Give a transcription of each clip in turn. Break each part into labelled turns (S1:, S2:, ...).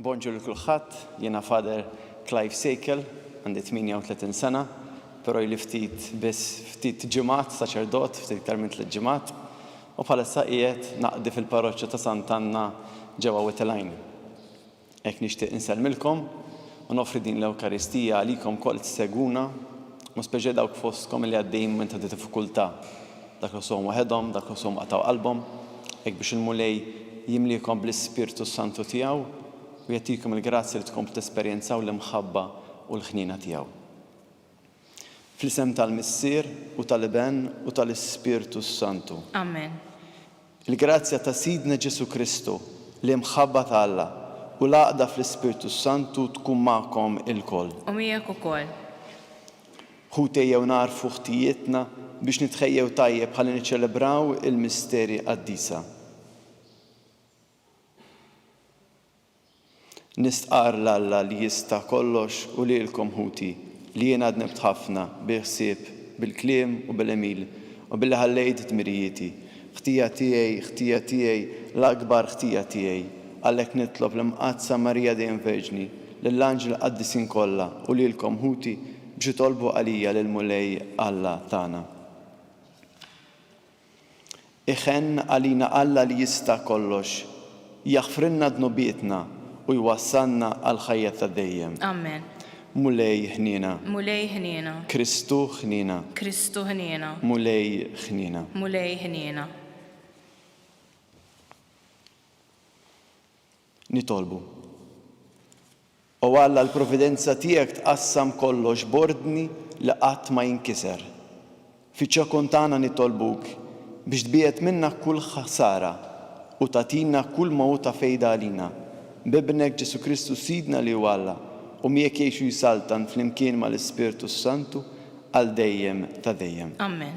S1: Bonġur l-kulħadd, jiena Father Clive Sejkel, għandi 38 sena, però li ftit ġimgħat saċerdot, ftit iktar minn 3 ġimgħat, u bħalissa qiegħed naqdi fil-parroċċja ta' Sant'Anna ġewwa Wettelajn. Hekk nixtieq insellmilkom u nofri din l-Ewkaristija għalikom kol tseguna, u speċjali dawk fostkom li għaddejjin minn ta' diffikultà. Dak li shom waħedhom, dak li shom qataw qalbhom, hekk biex il-Mulej jimlikom bl-Ispirtu Santu tiegħu u jagħtikom il-grazzja li tkomplu tesperjenzaw l-imħabba u l-ħnina tiegħu. Fl-isem tal-Missier u tal-Iben u tal-Ispirtu Santu.
S2: Amen.
S1: Il-grazzja ta' Sidna Ġesu Kristu, l-imħabba ta' Alla u l-għaqda fl-Ispirtu Santu tkun magħkom il-koll.
S2: U miegħek ukoll.
S1: Ħutejjew narfu ħtijietna biex nitħejjew tajjeb ħalli niċċelebraw il-misteri qaddisa. Nistqar l-Alla li jista' kollox u lilkom ħuti li jien għad nebt ħafna biħsieb, bil-kliem u bil-emil u billi ħallejt dmirijieti. Ħtija tiegħi, l-akbar ħtija tiegħi, għalhekk nitlob l-Imqazza Marija Dejjem Verġni, lill-Anġel qaddisin kollha u lilkom ħuti biex itolbu għalija lill-Mulej Alla tagħna. Iħenn għalina Alla li jista' kollox, jaħfrilna dnubietna u jwassalna għal ħajja ta' dejjem.
S2: Amen.
S1: Mulej ħnina.
S2: Mulej ħnina.
S1: Kristu ħnina.
S2: Kristu ħnina.
S1: Mulej ħnina.
S2: Mulej ħnina.
S1: Nitolbu. U Alla l-providenza tiegħek tqassam kollox bordni li qatt ma jinkiser. Fiċċa kontana nitolbuk biex tbiet minna kull ħsara u tatina kull mawta fejda għalina. Bibnek Ġesu Kristu Sidna li huwa Alla u miegħek jgħixu jsaltan flimkien mal-Ispirtu Santu għal dejjem ta' dejjem.
S2: Amen.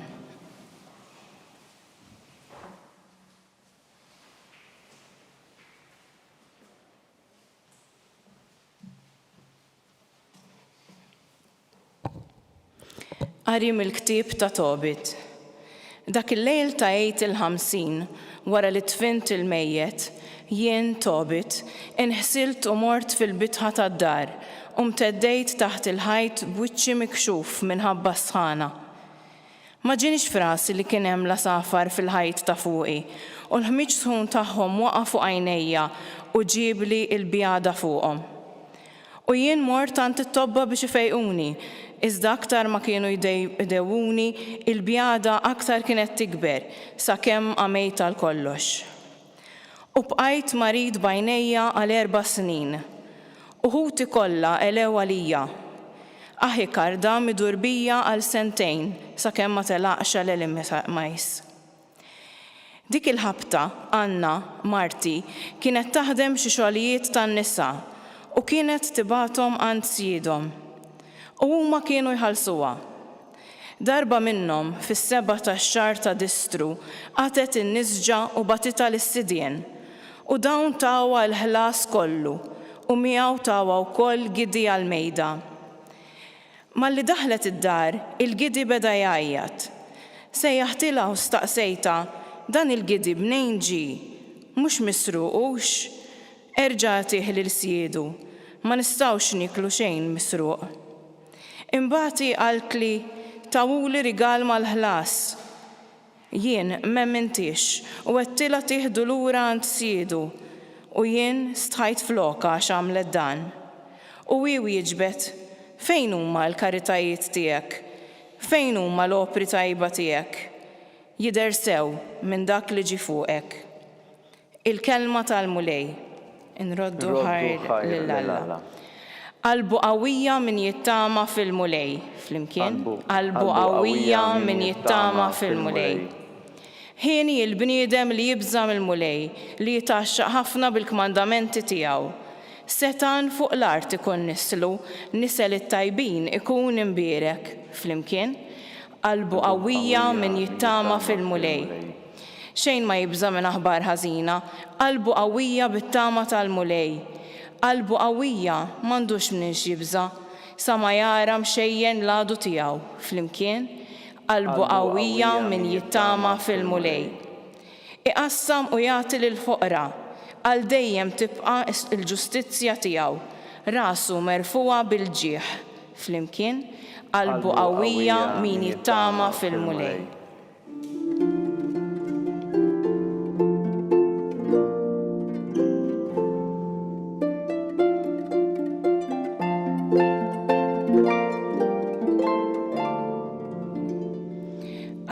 S2: Qari mill-ktieb ta' Tobit. Dak il-lejl ta' Għid il-50 wara li tfint il-mejjet, jien Tobit inħsilt u mort fil-bitħa tad-dar u mteddejt taħt il-ħajt b'wiċċi mikxuf minħabba sħana. Ma ġienix frasi li kien hemm la safar fil-ħajt ta' fuqi u l-ħmiġ sħun tagħhom waqa' fuq għajnejja u ġiebli l-bjada fuqhom. U jien mort għand it-tobba biex ifejquni, iżda aktar ma kienu jdewwuni, il-bjada aktar kienet tikber sakemm għamejt għal kollox. U bqajt marid bajnejja għal 4 snin. Uħuti kollha elew għalija. Aħi karda midurbija għal 2 snin sakemm ma telaqx l-majs. Dik il-ħabta, Anna, Marti, kienet taħdem xi xogħlijiet tan-nisa u kienet tibathom għand siedhom. U huma kienu jħallsuha. Darba minnhom fis-7 tax-xahar ta' Distru għatet in-nisġa u batita lis-sidien. U dawn tawa l-ħlas kollu, u miegħu tawa wkoll gidi għall-mejda. Malli daħlet id-dar, il-gidi beda jgħajjat. Sejjaħtilha u staqsejta, dan il-gidi bnejn ġi, mhux misruqux, erġa' tih lil siedu, ma nistgħux niklu xejn misruq. Imbagħad qaltli tawuli rigal mal-ħlas. Jien m'emmintix u għettila tieħdu lura għand siedu u jien stħajt floka għax għamlet dan. U wieġbet, fejn huma l-karitajiet tiegħek? Fejn huma l-opri tajba tiegħek? Jidher sew minn dak li ġi fuqek. Il-kelma tal-Mulej. Inroddu ħajr lill-Alla. Qalbu qawwija min jittama fil-Mulej. Flimkien? Qalbu qawwija min jittama fil-Mulej. Ħieni il-bniedem li jibża mill-Mulej, li jitaxxaq ħafna bil-kmandamenti tiegħu. Setan fuq l-art ikun nislu, nisel it-tajbin ikun imbierek. Flimkien? Qalbu qawwija min jittama fil-Mulej. Xejn ma jibża minn aħbar ħażina, qalbu qawwija bit-tama tal-Mulej. Qalbu qawwija m'għandux minx jibża, sa ma jara mxejjen l-għadu tiegħu. Flimkien? Qalbu qawwija min jittama fil-Mulej. Iqassam u jagħti lill-foqra, għal dejjem tibqa' il-ġustizzja tiegħu, rasu merfuqa bil-ġieħ, flimkien qalbu qawwija min jittama fil-mulej.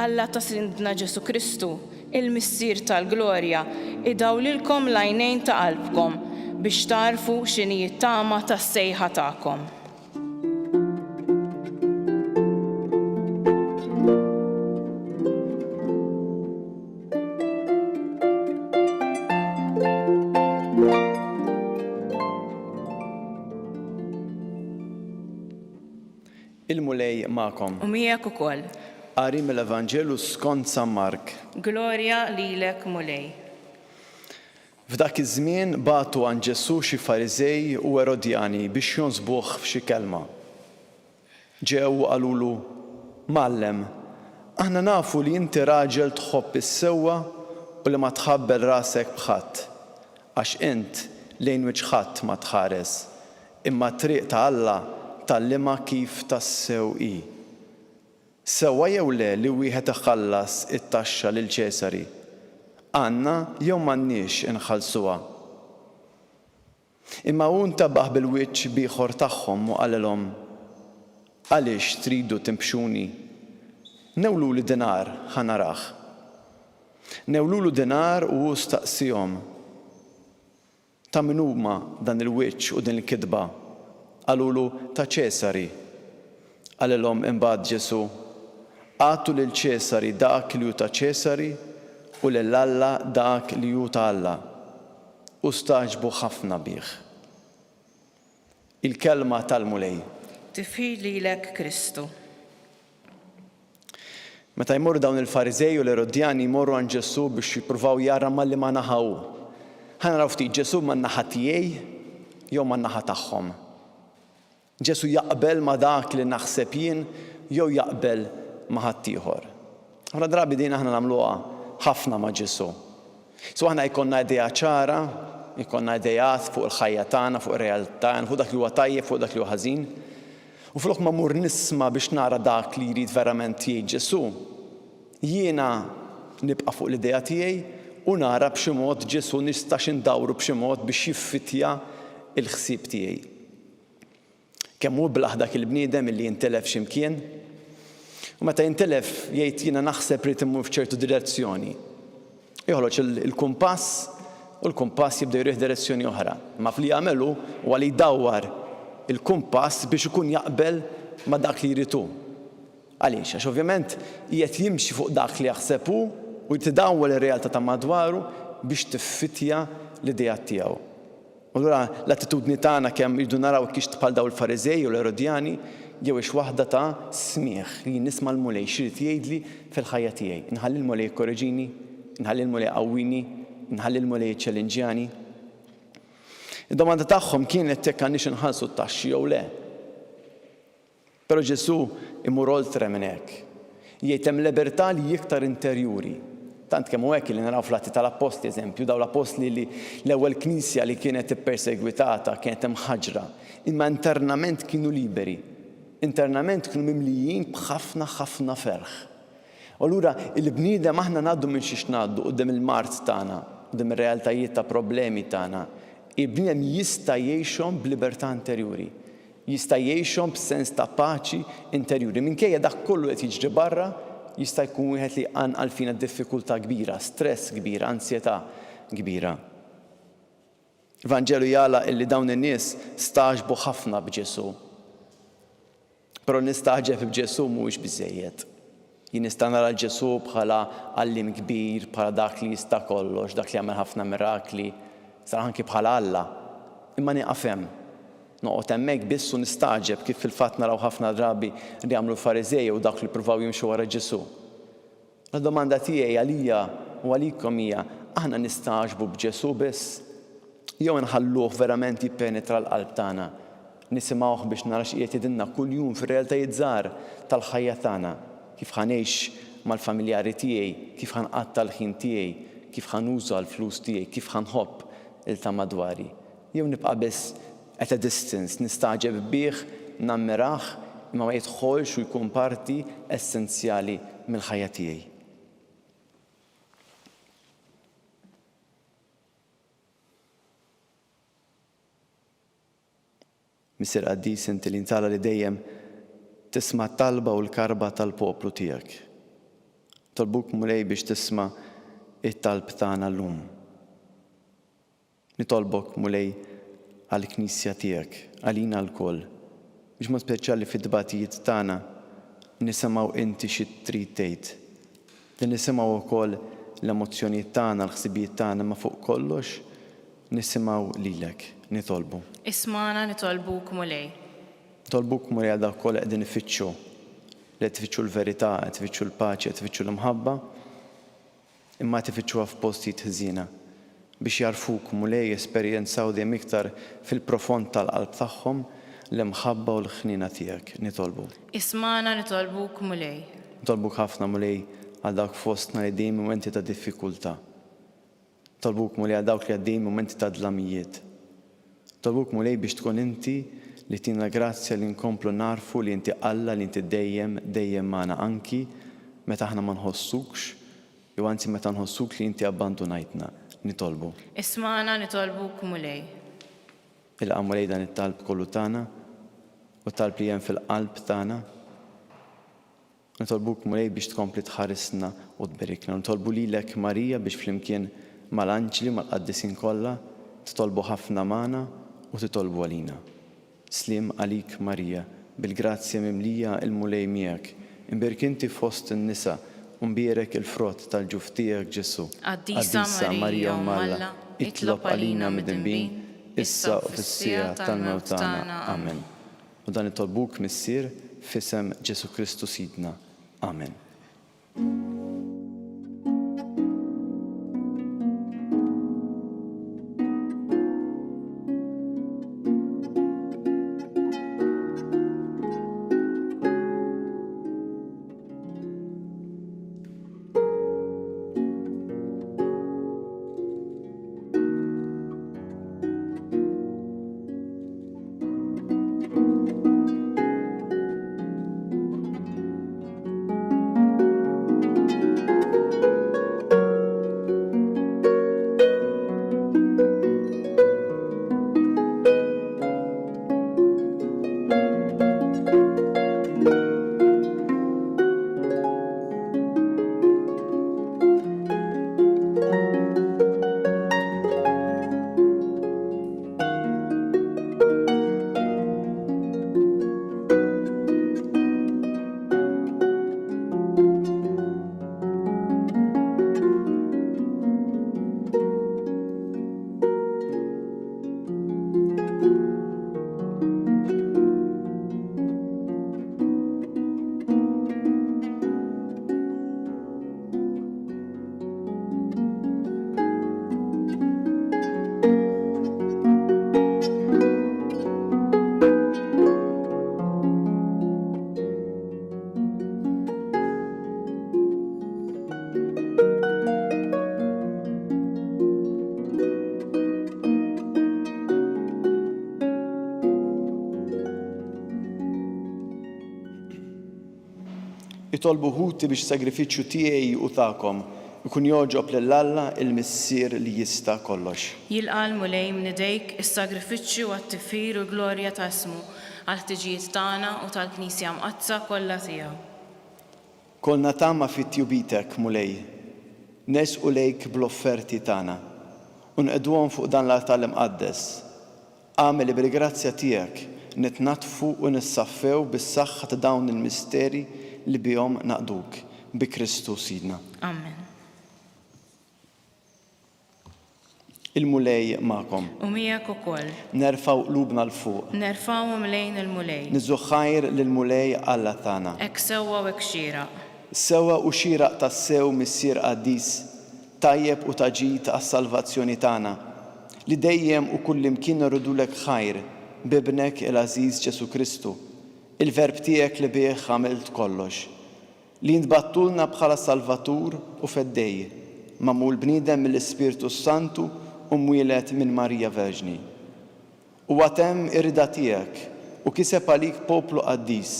S2: Alla ta' Sindna Ġesu Kristu, il-missier tal-glorja, idawlilkom l-għajnejn ta' qalbkom biex tarfu x'inhi t-tama tas-sejħa tagħkom.
S1: Il-mulej magħkom.
S2: U miegħek ukoll.
S1: Qari mill-Evanġelu skont San Mark.
S2: Glorja lilek mulej.
S1: F'dak iż-żmien bagħtu għand Ġesu xi Fariżej u Erodjani biex jonsbuh f'xi kelma. Ġew u qalulu: Mallem, aħna nafu li inti raġel tħobb is-sewwa u li ma tħabbel rasek b'ħadd, għax int lejn wiċċ ħadd ma tħares, imma t-triq ta' Alla tallima kif tassew hi. Sewwa jew le li wieħed iħallas it-taxxa lil Ċesari? Għandna jew m'għandniex inħallsuha. Imma hu ntabaħ bil-wiċċ bieħor tagħhom u qalilhom: Għaliex tridu timpxuni? Newlulu dinar ħa narah. Newlulu dinar u staqsihom: Ta' min huma dan il-wiċċ u din il-kidba? Qalulu: Ta' Ċesari. Qalilhom imbagħad Ġesu: Għatu lil Ċesari dak li hu ta' Ċesari u lil Alla dak li hu ta' Alla. U staġbu ħafna bih. Il-kelma tal-mulej.
S2: Tifħi lilek Kristu.
S1: Meta jmorru dawn il-Fariżej u l-Erodjani jmorru għand Ġesu biex jippruvaw jara malli ma naħaw. Ħanaraw ftit Ġesu man-naħa tiegħi jew man-naħa tagħhom. Ġesu jaqbel ma dak li naħseb jien jew jaqbel ma' ħadd ieħor. Ħafna drabi din aħna nagħmluha ħafna ma' Ġesu. So aħna jkollna idea ċara, jkollna idejat fuq il-ħajja tagħna, fuq ir-realtà, fuq dak li huwa tajjeb, fuq dak li huwa ħażin. U flok ma mur nisma' biex nara dak li jrid verament jgħid Ġesu, jiena nibqa' fuq l-idea tiegħi u nara b'xi mod Ġesu nistax indawru b'xi mod biex jiffittja l-ħsieb tiegħi. Kemm hu blaħ dak il-bniedem illi jintelef x'imkien, u meta jintelef jgħid jiena naħseb rid immur f'ċertu direzzjoni. Joħroġ il-kumpass u l-kumpass jibda jrieħ direzzjoni oħra. Ma fli jagħmelu huwa li jdawwar il-kumpass biex ikun jaqbel ma' dak li jrid hu. Għaliex? Għax ovvjament qiegħed jimxi fuq dak li jaħseb hu u jtidawwal ir-realtà ta' madwaru biex tiffittja l-idea tiegħu. Allura l-attitudni tagħna kemm irdu naraw kiex bħal dawn il-Fariżej u l-Erodjani jew ix waħda ta' smieħ li nisma' l-mulej x'irid jgħidli fil-ħajja tiegħi. Inħalli l-mulej jkorreġini, inħalli l-mulej qawwini, inħalli l-mulej jiċċellenġjani. Id-domanda tagħhom kienet jekk għandniex inħallsu t-taxxi jew le. Però Ġesu imur oltre minn hekk. Jgħid hemm libertà li iktar interjuri. Tant kemm hu hekk li naraw fl-Atti tal-Apostli eżempju, dawn l-Apostli li l-ewwel Knisja li kienet ippersegwitata, kienet imħaġra, imma internament kienu liberi. Internament kienu mimlijin b'ħafna ferħ. Allura il-bniedem aħna ngħaddu minn xiex ngħaddu quddiem il-mart tagħna, quddiem ir-realtajiet ta' problemi tagħna. Il-bniedem jista' jgħixhom b'libertà interjuri. Jista' jgħixhom b'sens ta' paċi interjuri. Minkejja dak kollu qed jiġri barra, jista' jkun wieħed li għanqal fina diffikultà kbira, stress kbira, ansjetà kbira. Il-Vanġelu jala illi dawn in-nies staġbu ħafna b'Ġesu. Però nistaġeb b'Ġesu mhuwiex biżejjed. Jien nista' nara l-Ġesu bħala għallim kbir, bħala dak li jista' kollox, dak li jagħmel ħafna mirakli, sar anki bħala Alla. Imma nieqaf hemm. Noqgħod hemmhekk biss u nistaġeb kif fil-fatt naraw ħafna drabi li jagħmlu l-Fariżej u dak li ppruvaw jimxu wara Ġesu. La-domanda tiegħi għalija u għalikom hija aħna nistaġbu b'Ġesu biss jew nħalluh verament jippenetra l-qalb tagħna, nisimgħuh biex nara x'qiegħed jgħidilna kuljum fir-realtajiet żgħar tal-ħajja tagħna, kif ħanejx mal-familjari tiegħi, kif ħanqatta l-ħin tiegħi, kif ħanuża l-flus tiegħi, kif ħanħobb il ta' madwari. Jew nibqa' biss at a distance, nistaġeb bih, nammiraħ, imma ma jidħolx u jkun parti essenzjali mill-ħajja tiegħi. Missier Qaddis, inti li ntala li dejjem tisma' talba u l-karba tal-poplu tiegħek. Tolbuk mulej biex tisma' it-talb tagħna llum. Nitolbok mulej għall-Knisja tiegħek, għalina l-koll, biex mod speċjali fid-dbatijiet tagħna nisimgħu inti xi trid tgħid. Li nisimgħu wkoll l-emozzjonijiet tagħna, l-ħsibijiet tagħna, ma fuq kollox nisimgħu lilek, nitolbu.
S2: Ismana nitolbuk mulej.
S1: Tolbuk mulej għal dak koll qegħdin ifittxu, li tfittxu l-verità, tfittxu l-paċi, tfittxu l-imħabba, imma tifittxuha f'postijiet ħżiena biex jarfuk mulej esperjenzaw dejjem iktar fil-profond tal-qalb tagħhom l-imħabba u l-ħnina tiegħek. Nitolbu.
S2: Ismana nitolbuk mulej.
S1: Tolbuk ħafna mulej għal dawk fostna li dejjem momenti ta' diffikultà. Tolbuk mulej għal dawk li għaddejjin momenti ta' dlamijiet. Tolbuk mulej biex tkun inti li tina grazzja li nkomplu narfu li inti Alla li inti dejjem magħna anki meta aħna ma nħossukx, jew anzi meta nħossuk li inti abbandunajtna. Nitolbu.
S2: Ismana nitolbuk mulej.
S1: Il-qa mulej dan it-talb kollu tagħna u talb li hemm fil-qalb tagħna. Nitolbuk mulej biex tkompli tħarisna u tberikna. Nitolbu lilek Marija biex flimkien mal-anġli mal-qaddisin kollha titolbu ħafna magħna u titolbu għalina. Slim għalik Marija, bil-grazzja mimlija il-mulej miegħek, imbirk inti fost in-nisa u mbierek il-frott tal-ġuf tiegħek Ġesu.
S2: Qaddisa Marija u Malla, itlob għalina mid-dinbin,
S1: issa u fis-sija tal-mewt tagħna. Amen. U dan nitolbuk missier f'isem Ġesu Kristu Sidna. Amen. Itolbu ħuti biex sagrifiċċju tiegħi u tagħkom ikun joġob lill-Alla il-missier li jista' kollox.
S2: Jilqa' mulej minn idejk is-sagrifiċċju għat-tifir u glorja ta' ismu għal-ħtiġijiet tagħna u tal-Knisja mqazza kollha tiegħu.
S1: Kollna tama fit-tjubitek mulej, nesqu lejk bl-offerti tagħna u nqedwhom fuq dan l-altar imqaddes. Għamel bil-grazzja tiegħek nitnatfu u nissaffew bis-saħħa ta' dawn il-misteri li bihom naqduk bi Kristu Sidna.
S2: Amen.
S1: Il-mulej magħkom.
S2: U miegħek ukoll.
S1: Nerfgħu qlubna l fuq.
S2: Nerfgħuhom lejn il-mulej.
S1: Niżu ħajr lill-mulej Alla tagħna.
S2: Hekk sewwa u hekk xieraq.
S1: Sewwa u xieraq tas-sew missier Qaddis, tajjeb u taġid għas-salvazzjoni tagħna, li dejjem u kullimkien irridulek ħajr bibnek il-Għażiż Ġesu Kristu, il-verb tiegħek li bih għamilt kollox, li ntbattulna bħala Salvatur u feddej, magħmul bniedem mill-Ispirtu Santu mwilet minn Marija Verġni. U għatem irrida tiegħek u kiseb għalik poplu qaddis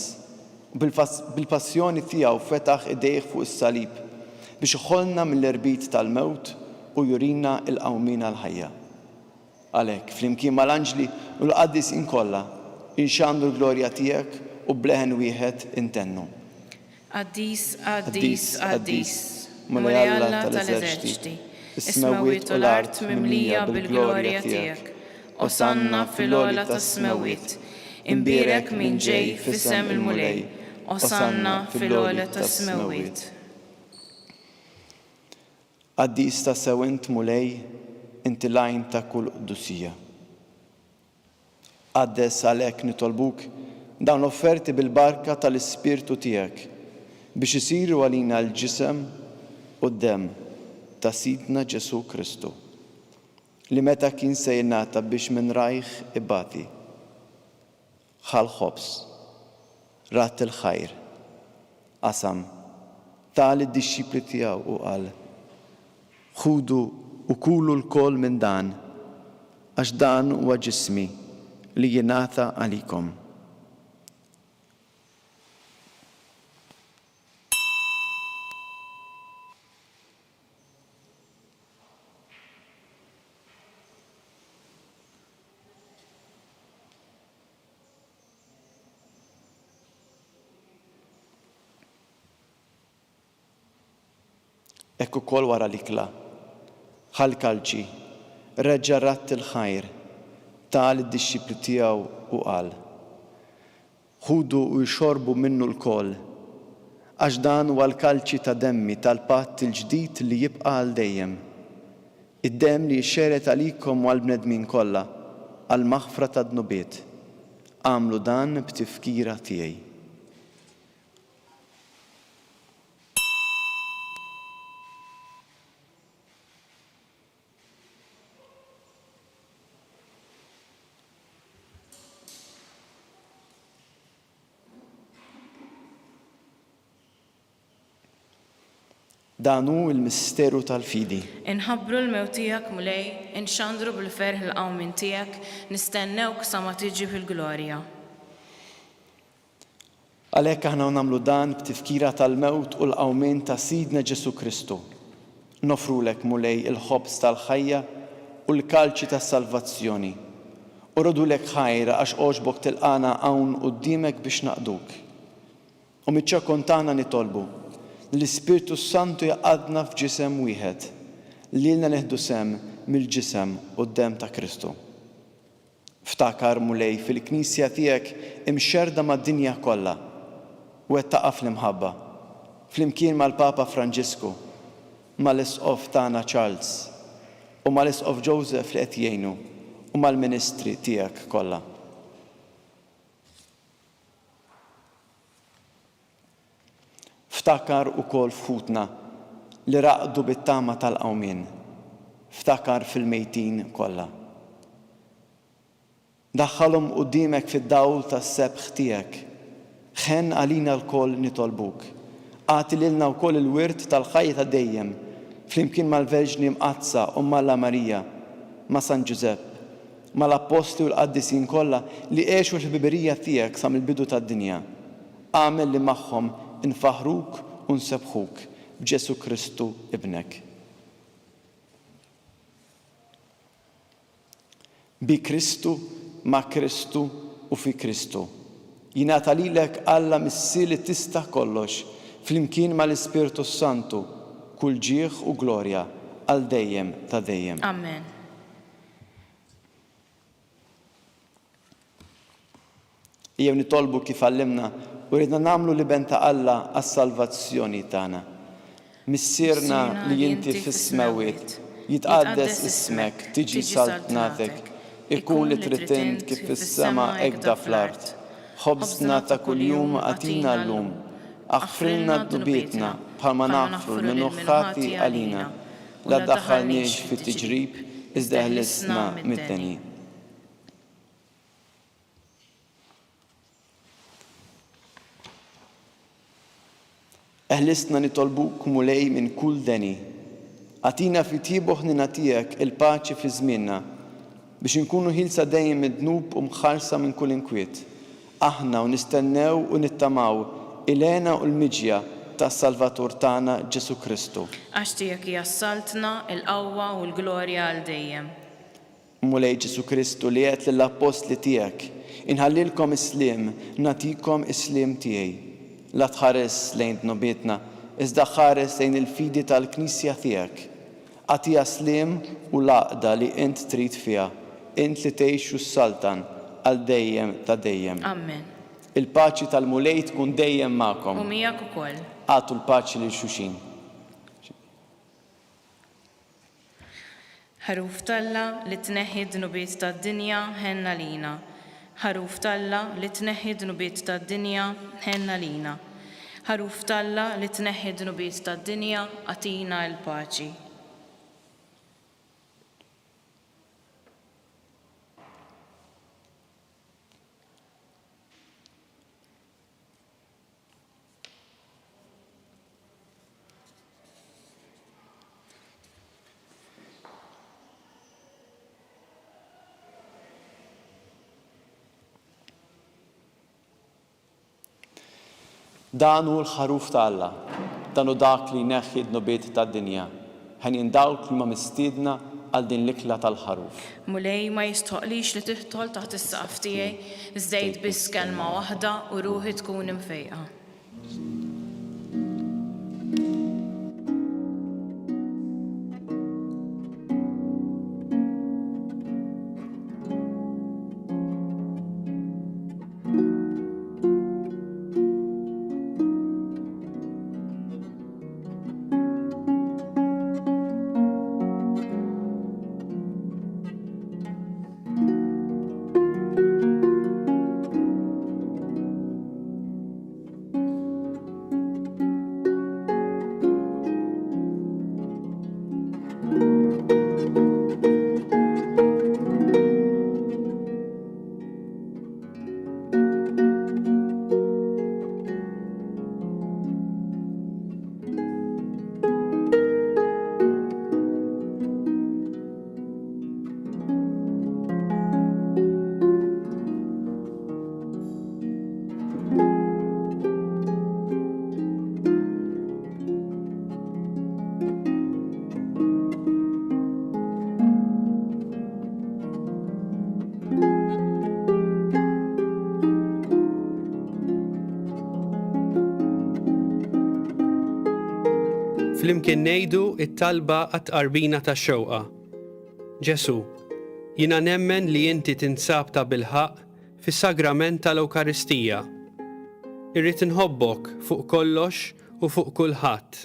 S1: u bil-passjoni tiegħu fetaħ idejh fuq is-salib biex iħollna mill-erbit tal-mewt u jurina il-qawmin għal-ħajja. Għalhekk flimkien mal-anġli u l-qaddis inkolla inxandu l-glorja tiegħek u bleħen wieħed intennu.
S2: Qaddis, qaddis, qaddis, Mulej Alla tal-eżerċiti, is-smawiet u l-art mimlija bil-glorja tiegħek. Osanna fil-għola tas-smawiet, imbierek min ġej fis-sem il-mulej. Osanna fil-għola tas-smawiet.
S1: Qaddis ta' sewint mulej inti lajn ta' kull qdusija. Qaddes għalhekk nitolbuk dawn l-offerti bil-barka tal-Ispirtu tiegħek biex isiru għalina l-ġisem u d-dem ta' Sidna Ġesu Kristu li meta kien se jingħata biex minn rajh ibati ħal ħobs rat il-ħajr qasam tal id-dixxipli tiegħu u qal ħudu u kulu l-kol minn dan għax dan huwa ġismi li jingħata għalikom. Ekku kol wara l-ikla, ħal-kalċi, reġġa rat il-ħajr, tal id-dixxipli tiegħu u qal. Ħudu u jxorbu minnu l-kol, għax dan huwa l-kalċi ta' demmi tal-patt il-ġdid li jibqa' għal dejjem. Id-demm li jxeret għalikom u għall-bnedmin kollha għal maħfra ta' dnubiet. Għamlu dan b'tifkira tiegħi. Dan hu l-misteru tal-fidi.
S2: Inħabbru l-mewt tiegħek mulej, inxandru bil-ferħ il-qawmin tiegħek, nistennewk sa ma tiġi fil-glorja.
S1: Għalhekk aħna nagħmlu dan b'tifkira tal-mewt u l-qawmin ta' Sidna Ġesu Kristu. Nofrulek mulej il-ħobs tal-ħajja u l-kalċi tas-salvazzjoni. U rodulek ħajra għax oġbok tilqana hawn quddiemek biex naqduk. U miċ-ċokon tagħna nitolbu l-Ispirtu Santu jaqadna f'ġisem wieħed, li lna neħdu sem mill-ġisem u d-dem ta' Kristu. Ftakar mulej fil-Knisja tiegħek imxerda mad-dinja kollha u qed taqa' fl-imħabba, flimkien mal-Papa Franġisku, mal-Isqof tagħna Charles u mal-Isqof Joseph li qed jgħinu u mal-Ministri tiegħek kollha. Ftakar ukoll f'ħutna li raqdu bit-tama tal-qawmien. Ftakar fil-mejtin kollha. Daħħalhom quddiemek fid-dawl tas-sebħ tiegħek. Ħen għalina l-koll nitolbuk. Għati lilna wkoll il-wirt tal-ħajja ta' dejjem flimkien mal-Verġni Mqazza u Alla Marija, ma' San Giuseppe, mal-Apostli u l-Qaddisin kollha li għexu l-ħbiberija tiegħek sa mill-bidu tad-dinja. Għamel li magħhom infaħruk u nsebħuk b'Ġesu Kristu ibnek. Bi Kristu, ma' Kristu u fi Kristu. Jingħata lilek Alla missi li tista' kollox flimkien mal-Ispirtu Santu kull ġieħ u glorja għal dejjem ta' dejjem.
S2: Amen.
S1: Jew nitolbu kif għallimna u ridna nagħmlu li ben ta' Alla għas-salvazzjoni tagħna. Missierna li inti fis-smawiet, jitqaddes ismek, tiġi saltnatek, ikun li trid int kif fis-sema hekk fl-art. Ħobżna ta' kuljum għatina llum, aħfrilna d-dubietna bħalma naħfru l-minuħħati għalina, la ddaħħalniex fit-tiġrib iżda ħlisna mid-deni. Eħlisna nitolbuk mulej minn kull deni, Atina fi tibuh ninatijek il-paċi fi żmienna biex inkunu ħilsa dejjem id-dnub u mħarsa minn kull inkwiet. Aħna u nistennew u nittamaw il-għena u l-miġja tas-Salvatur tagħna Ġesu Kristu.
S2: Għax tiegħek hija s-saltna, il-qawwa u l-glorja għal dejjem.
S1: Mulej Ġesu Kristu li qed lill-apostli tiegħek, inħallilkom is-sliem, nagħtikom is-sliem tiegħi. La tħares lejn dnobietna, iżda ħares lejn il-fidi tal-Knisja tiegħek. Għatija sliem u laqda li int trid fiha, int li tgħixu s-saltan għal dejjem ta' dejjem.
S2: Amen.
S1: Il-paċi tal-mulej tkun dejjem magħkom.
S2: U miegħek ukoll.
S1: Għatu l-paċi lil xulxin.
S2: Ħaruf Talla li tneħħi d-nubiet tad-dinja ħenna lina. Ħaruf Talla li tneħħi d-nubiet tad-dinja ħenna lina. Ħaruf Talla li tneħħi d-nubiet tad-dinja għatina l-paċi.
S1: Dan hu l-ħaruf ta' Alla, dan hu dak li jneħħi d-nubiet tad-dinja. Ħen dawk li ma mistiedna għal din l-ikla tal-ħaruf.
S2: Mulej ma jistħoqlix li tiħtol taħt is-saqaf tiegħi, żdejt biss kelma waħda u ruħi tkun imfejqa.
S3: Flimkien ngħidu it-talba għat-qarbina tax-xewqa. Ġesu, jiena nemmen li inti tinsab ta' bilħaq fis-sagrament tal-Ewkaristija. Irrid inħobbok fuq kollox u fuq kulħadd.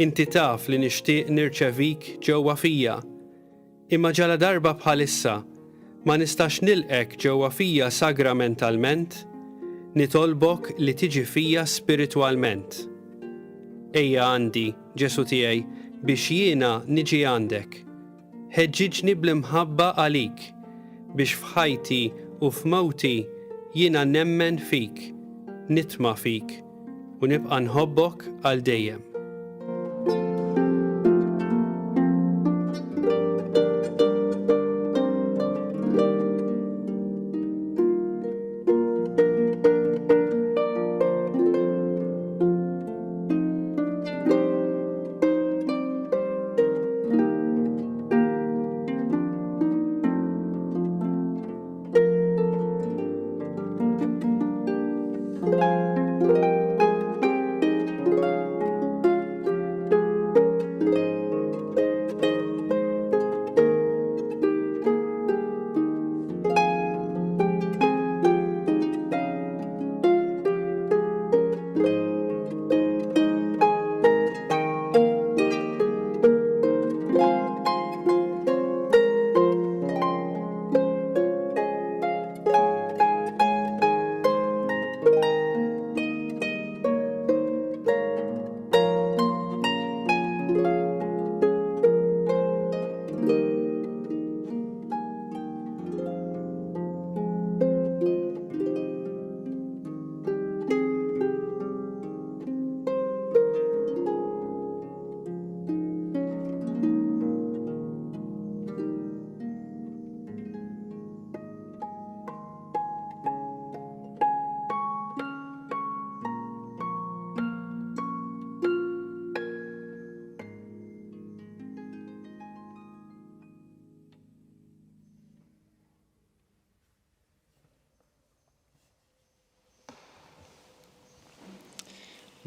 S3: Inti taf li nixtieq nirċevik ġewwa fija, imma ġala darba bħalissa ma nistax nilqek ġewwa fija sagramentalment, nitolbok li tiġi fija spiritwalment. Ejja għandi, Ġesu tiegħi, biex jiena niġi għandek. Ħeġġiġni bl-imħabba għalik, biex f'ħajti u f'mowti jiena nemmen fik, nitma' fik, u nibqa' nħobbok għal dejjem.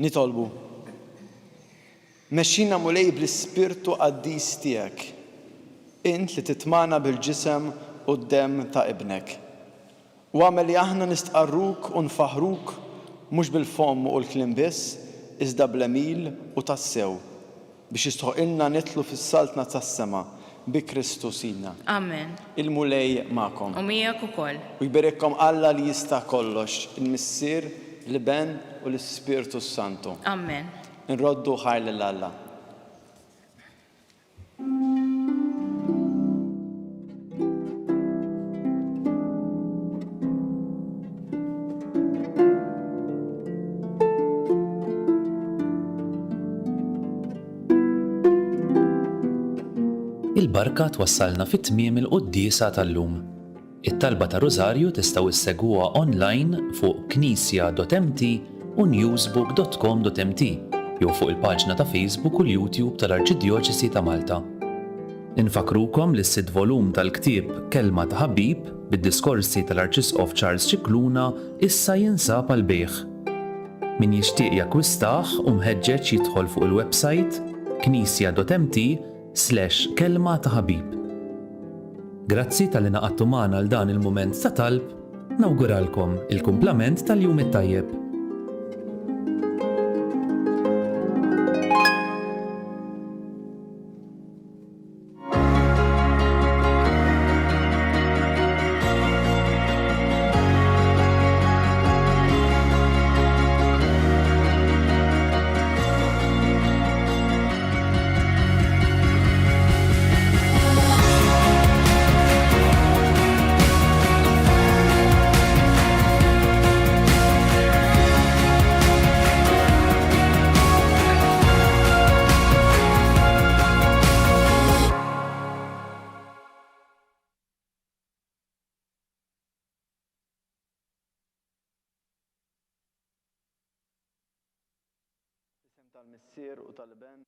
S1: Nitolbu. Mexxina mulej bl-ispirtu qaddis tiegħek. Int li titmana bil-ġisem u d-dem ta' ibnek. U għamel li aħna nistqarruk u nfaħruk mhux bil-fomm u l-kliem biss, iżda bl-emil u tas-sew biex jistħoqilna nitlu fis-saltna tas-sema bi Kristu Sidna.
S2: Amen.
S1: Il-mulej magħkom.
S2: U miegħek ukoll.
S1: U jberikkom Alla li jista' kollox, il-Missier, l-Ben u l-Ispirtu Santu.
S2: Amen.
S1: Nroddu ħajr lil Alla.
S4: Il-barka twassalna fit-tmiem il-qudiesa tal-lum. It-talba ta' Rożarju tistgħu issegwuha online fuq knisja.mt u newsbook.com.mt jew fuq il-paġna ta' Facebook u l-YouTube tal-Arċidjoċesi ta' Malta. Infakrukom li s-sitt volum tal-ktieb Kelma ta' Ħabib bid-diskorsi tal-Arċisqof Charles Cicluna issa jinsab għal bejgħ. Min jixtieq jakkwistah u mħeġġeġ jidħol fuq il-website knisja.mt/kelma ta' ħabib. Grazzi tal-li naqattu magħna għal dan il-mument ta' talb, nawguralkom il-kumplament tal-jum it-tajjeb.
S1: Tal-Missier u tal-Ben.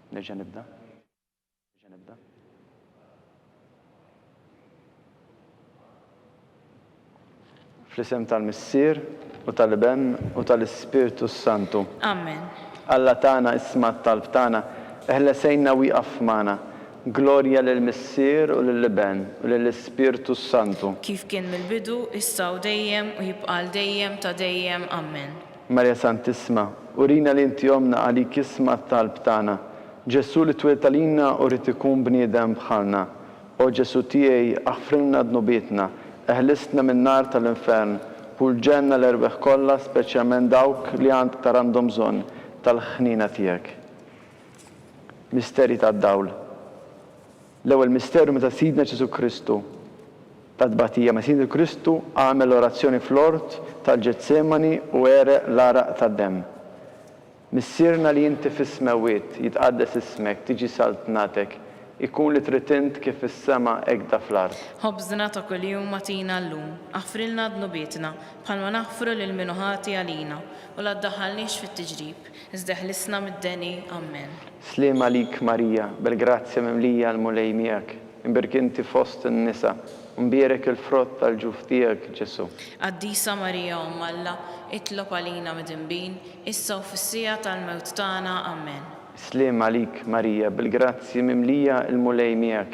S1: Nerġa' nibda. Fl-isem tal-Missier u tal-Ben u tal-Ispirtu Santu.
S2: Amen.
S1: Alla tagħna isma' t-talb tagħna, eħlesejna wieqaf magħna. Glorja lill-Missier u lill-Ben u lill-Ispirtu Santu.
S2: Kif kien mill-bidu, issa u dejjem u jibqa' dejjem ta' dejjem. Amen.
S1: Marja Santisma, urina li inti jomna għalik isma' t-talb tagħna. Ġesu li tweltalina u rrid ikun bniedem bħalna. O Ġesu tiegħi aħfrilna dnubietna, eħlisna min-nar tal-infern, u l-ġenna l-erbeħ kollha, speċjalment dawk li għandhom bżonn tal-ħnina tiegħek. Misteri tad-dawl. L-ewwel misteru meta Sidna Ġesu Kristu tad-tbatija ma' Sidna Kristu għamel orazzjoni fl-ort tal-Ġetsemani u ereq l-araq tad-demm. Missierna li inti fis-smawiet jitqaddes ismek, tiġi saltnatek, ikun li tritint kif is-sema hekk fl-ard.
S2: Ħobżna ta' kuljum atina llum, aħfrilna dnubietna bħalma naħfru lil min ħati għalina u la ddaħħalniex fit-tiġrib, iżda ħlisna mid-deni. Amen.
S1: Sliem għalik Marija, bil-grazzja mimlija l-mulej miegħek, imbirkinti fost in-nisa, mbierek il-frott tal-ġuf tiegħek Ġesu.
S2: Qaddisa Marija Umm Alla, itlob għalina mid-inbin, issa u fis-sija tal-mewt tagħna. Amen.
S1: Sliem għalik Marija, bil-grazzi mimlija l-mulej miegħek,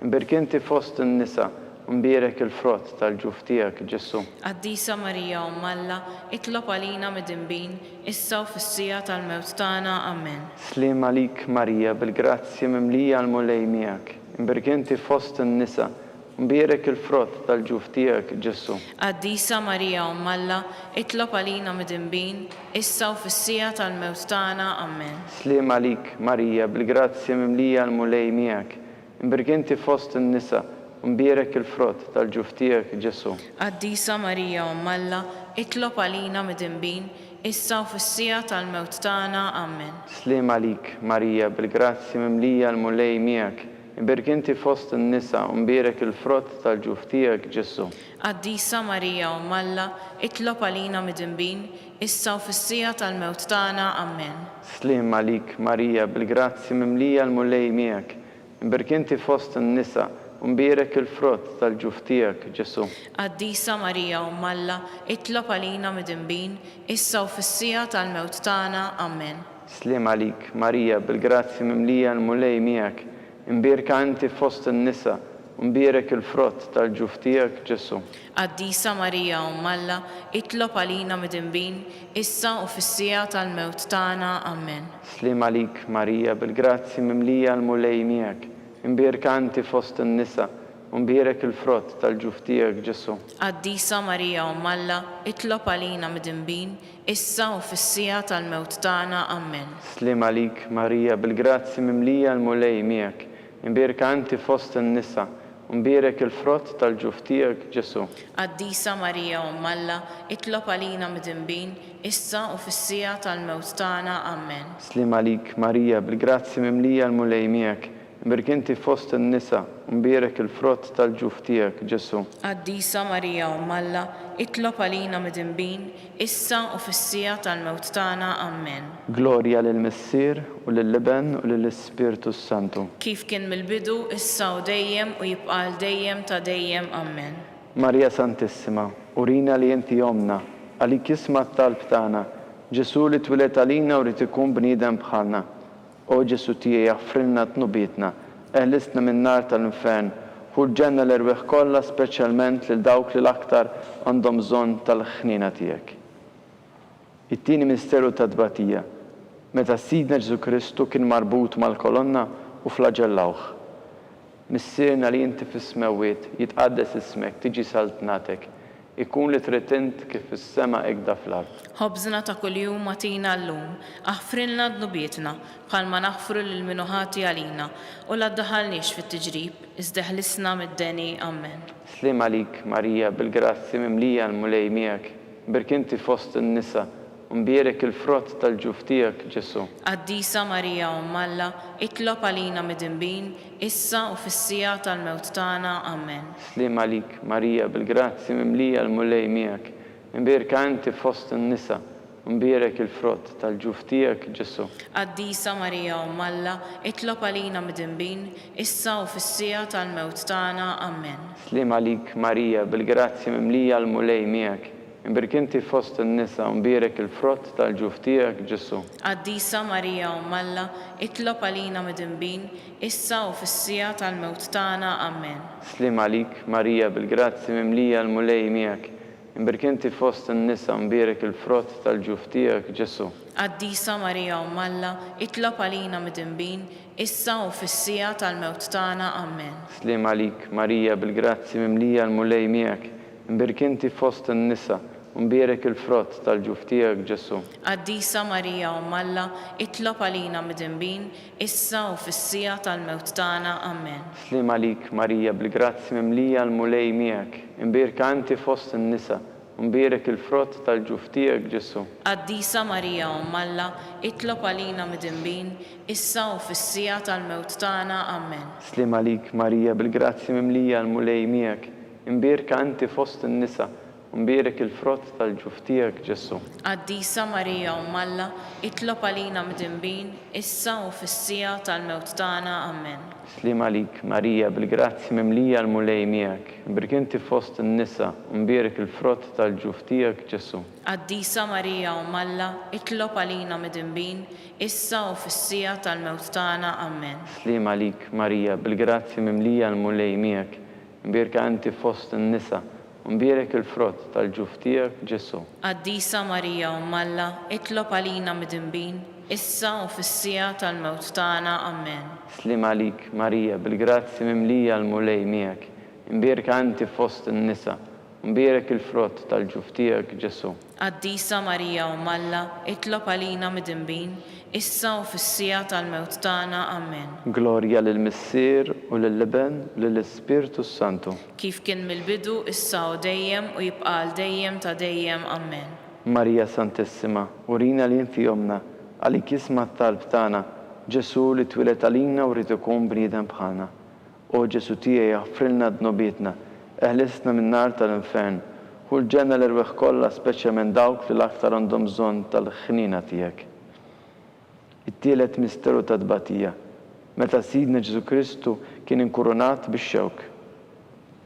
S1: imbirkinti fost in-nisa, mbierek il-frott tal-ġuf tiegħek Ġesu.
S2: Qaddisa Marija Umm Alla, itlob għalina mid-inbin, issa u fis-sija tal-mewt tagħna. Amen.
S1: Sliem għalik Marija, bil-grazzi mimlija l-mulej miegħek, imbirkinti fost in-nisa, mbierek il-frott tal-ġuf tiegħek Ġesu.
S2: Qaddisa Marija Umm Alla, itlob għalina mid-inbin, issa u fis-sija tal-mewt tagħna. Amen.
S1: Sliem għalik Marija, bil-grazzi mimlija l-mulej miegħek, imbirkinti fost in-nisa, mbierek il-frott tal-ġuf tiegħek Ġesu.
S2: Qaddisa Marija Umm Alla, itlob għalina mid-dinbin, issa u fis-sija tal-mewt tagħna. Amen.
S1: Slim għalik, Marija, bil-grazzi mimlija l-mulej miegħek. Imbirk inti fost in-nisa u mbierek il-frott tal-ġuf tiegħek Ġesu.
S2: Qaddisa Marija Umm Alla, itlob għalina mid-dinbin, issa u fis-sija tal-mewt tagħna. Amen.
S1: Slim għalik, Marija, bil-grazzi mimlija l-mulej miegħek. Imbirk inti fost in-nisa u mbierek il-frott tal-ġuf tiegħek Ġesu.
S2: Qaddisa Marija Umm Alla, itlob għalina mid-dinbin, issa u fis-sija tal-mewt tagħna. Amen.
S1: Slim għalik, Marija, bil-grazzi mimlija l-mulej miegħek. Imbierka inti fost in-nisa u mbierek il-frott tal-ġuf tiegħek Ġesu.
S2: Qaddisa Marija Umm Alla, itlob għalina mid-dinbin, issa u fis-sija tal-mewt tagħna. Amen.
S1: Slim għalik, Marija, bil-grazzi mimlija l-mulej miegħek. Imbierka inti fost in-nisa u mbierek il-frott tal-ġuf tiegħek Ġesu.
S2: Qaddisa Marija Umm Alla, itlob għalina mid-dinbin, issa u fis-sija tal-mewt tagħna. Amen.
S1: Slim għalik, Marija, bil-grazzi mimlija l-mulej miegħek. Imbierka inti fost in-nisa u mbierek il-frott tal-ġuf tiegħek Ġesu.
S2: Qaddisa Marija Umm Alla, itlob għalina mid-dinbin, issa u fis-sija tal-mewt tagħna. Amen.
S1: Slim għalik, Marija, bil-grazzi mimlija l-mulej miegħek. Imbierk inti fost in-nisa u mbierek il-frott tal-ġuf tiegħek Ġesu.
S2: Qaddisa Marija Umm Alla, itlob għalina mid-dinbin, issa u fis-sija tal-mewt tagħna. Amen.
S1: Glorja lill-Missier u lill-Iben u lill-Ispirtu Santu.
S2: Kif kien mill-bidu, issa u dejjem u jibqa' l dejjem ta' dejjem. Amen.
S1: Marija Santissima, urina li inti jomna, għalik jisma' t-talb tagħna. Ġesu li twilet għalina u rid ikun bniedem bħalna. O Ġesu tiegħi jaffrilna tnubietna, eħlisna min-nar tal-infern, hu l-ġenna l-irwieħ kollha speċjalment lil dawk li l-aktar għandhom bżonn tal-ħnina tiegħek. It-tieni misteru ta' tbatija, meta Sidna Ġesu Kristu kien marbut mal-kolonna u flagellawh. Missierna li inti fis-smewiet jitqaddes ismek, tiġi saltnatek, ikun li trid int kif fis-sema hekk fl-ard.
S2: Ħobżna ta' kuljum agħtina llum, aħfrilna dnubietna bħalma naħfru lil min ħati għalina u la ddaħħalniex fit-tiġrib, iżda ħlisna mid-deni. Amen.
S1: Slim għalik, Marija, bil-grazzi mimlija l-mulej miegħek, imbierk inti fost in-nisa u mbierek il-frott tal-ġuf tiegħek Ġesu.
S2: Qaddisa Marija Umm Alla, itlob għalina mid-dinbin, issa u fis-sija tal-mewt tagħna. Amen.
S1: Slim għalik, Marija, bil-grazzi mimlija l-mulej miegħek. Imbierka inti fost in-nisa u mbierek il-frott tal-ġuf tiegħek Ġesu.
S2: Qaddisa Marija Umm Alla, itlob għalina mid-dinbin, issa u fis-sija tal-mewt tagħna. Amen.
S1: Slim għalik, Marija, bil-grazzi mimlija l-mulej miegħek. Imbierk inti fost in-nisa u mbierek il-frott tal-ġuf tiegħek Ġesu.
S2: Qaddisa Marija Umm Alla, itlob għalina mid-dinbin, issa u fis-sija tal-mewt tagħna. Amen.
S1: Slim għalik, Marija, bil-grazzi mimlija l-mulej miegħek. Imbierk inti fost in-nisa u mbierek il-frott tal-ġuf tiegħek Ġesu.
S2: Qaddisa Marija Umm Alla, itlob għalina mid-dinbin, issa u fis-sija tal-mewt tagħna. Amen.
S1: Slim għalik, Marija, bil-grazzi mimlija l-mulej miegħek. Imbierk inti fost in-nisa u mbierek il-frott tal-ġuf tiegħek Ġesu.
S2: Qaddisa Marija Umm Alla, itlob għalina mid-dinbin, issa u fis-sija tal-mewt tagħna. Amen.
S1: Slim għalik, Marija, bil-grazzi mimlija l-mulej miegħek. Imbierka inti fost in-nisa u mbierek il-frott tal-ġuf tiegħek Ġesu.
S2: Qaddisa Marija Umm Alla, itlob għalina mid-dinbin, issa u fis-sija tal-mewt tagħna. Amen.
S1: Slim għalik, Marija, bil-grazzi mimlija l-mulej miegħek. Imbierka inti fost in-nisa u mbierek il-frott tal-ġuf tiegħek Ġesu.
S2: Qaddisa Marija Umm Alla, itlob għalina mid-dinbin, issa u fis-sija tal-mewt tagħna. Amen.
S1: Slim għalik, Marija, bil-grazzi mimlija l-mulej miegħek. Imbierk inti fost in-nisa u mbierek il-frott tal-ġuf tiegħek Ġesu.
S2: Qaddisa Marija Umm Alla, itlob għalina mid-dinbin, issa u fis-sija tal-mewt tagħna. Amen.
S1: Slim għalik, Marija, bil-grazzi mimlija l-mulej miegħek. Imbierka inti fost in-nisa u mbierek il-frott tal-ġuf tiegħek Ġesu.
S2: Qaddisa Marija Umm Alla, itlob għalina mid-dinbin, issa u fis-sija tal-mewt tagħna. Amen.
S1: Slim għalik, Marija, bil-grazzi mimlija l-mulej miegħek. Imbierka inti fost in-nisa u mbierek il-frott tal-ġuf tiegħek Ġesu.
S2: Qaddisa Marija Umm Alla, itlob għalina mid-dinbin, issa u fis-sija tal-mewt tagħna. Amen.
S1: Glorja lill-Missier u lill-Iben u lill-Ispirtu Santu.
S2: Kif kien mill-bidu, issa u dejjem u jibqa' għal dejjem ta' dejjem. Amen.
S1: Marija Santissima, urina li infijomna, għalik jisma t-talb tagħna, Ġesu li twilet għalina u rrid ikun bniedem bħalna. O Ġesu tiegħi jaffrilna dnobietna, eħlisna min-nar tal-infern, u l-ġenna l-irweħ kollha speċjalment dawk li l-aktar għandhom bżonn tal-ħnina tiegħek. It-tielet misteru ta' tbatija, meta Sidna Ġesu Kristu kien inkurunat bix-xewk.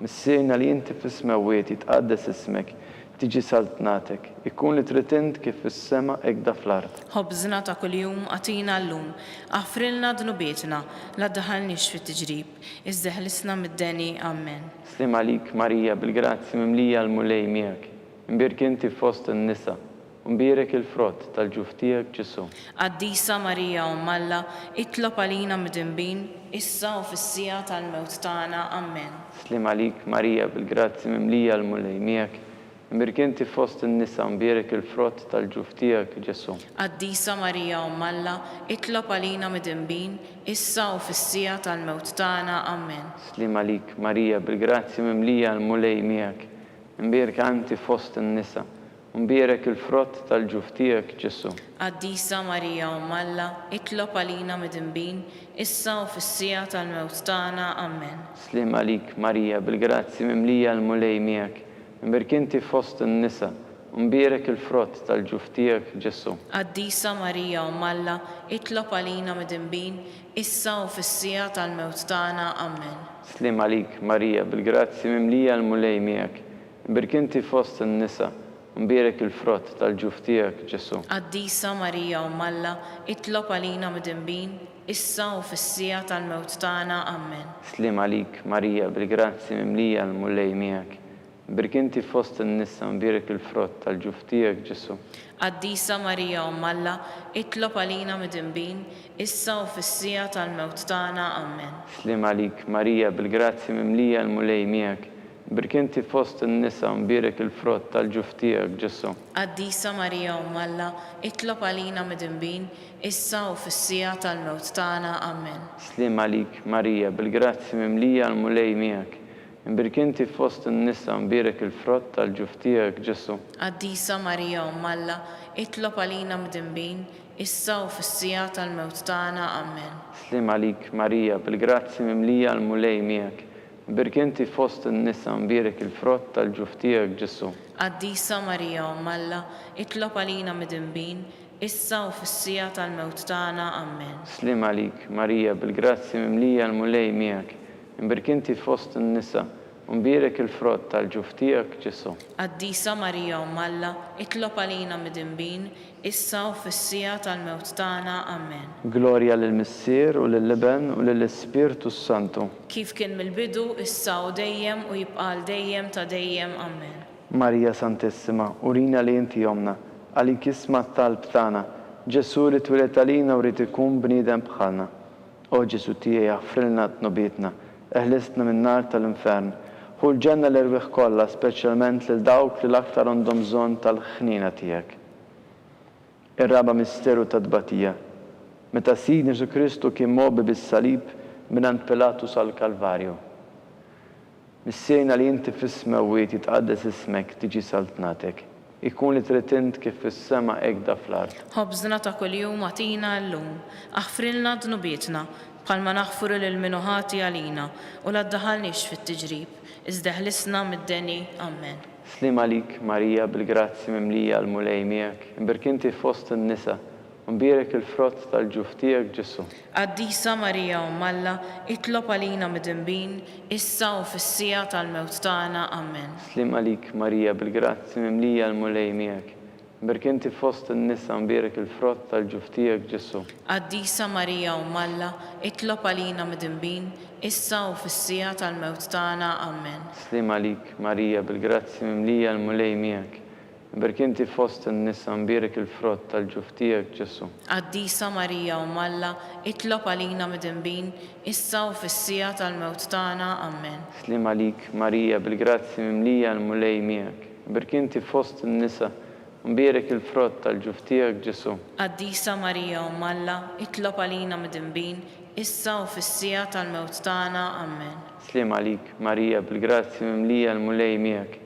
S1: Missierna li inti fis-smawiet jitqaddes ismek, tiġi saltnatek, ikun li tritint kif fis-sema hekk fl-ard.
S2: Ħobżna ta' kuljum għatina llum, aħfrilna dnubietna, la ddaħħalniex fit-tiġrib, iżda ħlisna mid-deni. Amen.
S1: Slim għalik Marija bil-grazzi mimlija l-mulej miegħek, imbirk inti fost in-nisa, u mbirek il-frott tal-ġuf tiegħek Ġesu.
S2: Qaddisa Marija Umm Alla, itlob għalina midinbin, issa u fis-sija tal-mewt tagħna. Amen.
S1: Slim għalik Marija bil-grazzi mimlija l-mulej miegħek, imbirk inti fost in-nisa, u mbirek il-frott tal-ġuf tiegħek Ġesu.
S2: Qaddisa Marija Umm Alla, itlob għalina midinbin, issa u fis-sija tal-mewt tagħna. Amen.
S1: Slim għalik Marija bil-grazzi mimlija l-mulej miegħek, imbirk anti fost in-nisa, u mbirek il-frott tal-ġuf tiegħek Ġesu.
S2: Qaddisa Marija Umm Alla, itlob għalina midinbin, issa u fis-sija tal-mewt tagħna. Amen.
S1: Slim għalik Marija bil-grazzi mimlija l-mulej miegħek, imbirk inti fost in-nisa, u mbirek il-frott tal-ġuf tiegħek Ġesu.
S2: Qaddisa Marija Umm Alla, itlob għalina midinbin, issa u fis-sija tal-mewt tagħna. Amen.
S1: Slim għalik Marija bil-grazzi mimlija l-mulej miegħek, imbirk inti fost in-nisa, u mbirek il-frott tal-ġuf tiegħek Ġesu.
S2: Qaddisa Marija Umm Alla, itlob għalina midinbin, issa u fis-sija tal-mewt tagħna. Amen.
S1: Slim għalik Marija bil-grazzi mimlija l-mulej miegħek, imbirk inti fost in-nisa, u mbirek il-frott tal-ġuf tiegħek Ġesu.
S2: Qaddisa Marija Umm Alla, itlob għalina midinbin, issa u fis-sija tal-mewt tagħna. Amen.
S1: Slim għalik Marija bil-grazzi mimlija l-mulej miegħek, imbirk inti fost in-nisa, u mbirek il-frott tal-ġuf tiegħek Ġesu.
S2: Qaddisa Marija Umm Alla, itlob għalina midinbin, issa u fis-sija tal-mewt tagħna. Amen.
S1: Slim għalik Marija bil-grazzi mimlija l-mulej miegħek, imbirk inti fost in-nisa, u mbirek il-frott tal-ġuf tiegħek Ġesu.
S2: Qaddisa Marija Umm Alla, itlob għalina midinbin, issa u fis-sija tal-mewt tagħna. Amen.
S1: Slim għalik Marija bil-grazzi mimlija l-mulej miegħek, imbirk inti fost in-nisa, u mbirek il-frott tal-ġuf tiegħek Ġesu.
S2: Qaddisa Marija Umm Alla, itlob għalina midinbin, issa u fis-sija tal-mewt tagħna. Amen.
S1: Slim għalik Marija bil-grazzi mimlija l-mulej miegħek, imbirk inti fost in-nisa, u mbirek il-frott tal-ġuf tiegħek Ġesu.
S2: Qaddisa Marija Umm Alla, itlob għalina midinbin, issa u fis-sija tal-mewt tagħna. Amen.
S1: Glorja lill-Missier u lill-Iben u lill-Ispirtu Santu.
S2: Kif kien mill-bidu, issa u dejjem u jibqa' għal dejjem ta' dejjem. Amen.
S1: Marija Santissima, urina li inti jomna, għalik jisma t-talb tagħna, Ġesu li twilet għalina u rrid ikun bniedem bħalna. O Ġesu tiegħi jaffrilna dnobietna, eħlisna min-nar tal-infern, u l-ġenna l-irweħ kollha speċjalment lil dawk li l-aktar għandhom bżonn tal-ħnina tiegħek. Ir-raba misteru ta' tbatija, meta Sidna Ġesu Kristu kien mogħbi bis-salib mingħand Pilatus għall-Kalvarju. Missierna li inti fis-smawiet jitqaddes ismek, tiġi saltnatek, ikun li tritint kif fis-sema hekk fl-ard.
S2: Ħobżna ta' kuljum għatina llum, aħfrilna dnubietna, bħalma naħfru lil min ħati għalina, u la ddaħħalniex fit-tiġrib, iżda ħlisna mid-deni. Amen.
S1: Slim għalik Marija bil-grazzi mimlija l-mulej miegħek, imbirk inti fost in-nisa, u mbirek il-frott tal-ġuf tiegħek Ġesu.
S2: Qaddisa Marija Umm Alla, itlob għalina midinbin, issa u fis-sija tal-mewt tagħna. Amen.
S1: Slim għalik Marija bil-grazzi mimlija l-mulej miegħek, imbirk inti fost in-nisa, u mbirek il-frott tal-ġuf tiegħek Ġesu.
S2: Qaddisa Marija Umm Alla, itlob għalina midinbin, issa u fis-sija tal-mewt tagħna. Amen.
S1: Slim għalik Marija bil-grazzi mimlija l-mulej miegħek, imbirk inti fost in-nisa, u mbirek il-frott tal-ġuf tiegħek Ġesu.
S2: Qaddisa Marija Umm Alla, itlob għalina midinbin, issa u fis-sija tal-mewt tagħna. Amen.
S1: Slim għalik Marija bil-grazzi mimlija l-mulej miegħek, imbirk inti fost in-nisa, u Mbirik il-frott tal-ġuf tiegħek Ġesu.
S2: Qaddisa Marija Umm Alla, itlob għalina midinbin, issa u fis-sija tal-mewt tagħna. Amen.
S1: Slim għalik, Marija, bil-grazzi mimlija l-mulej miegħek.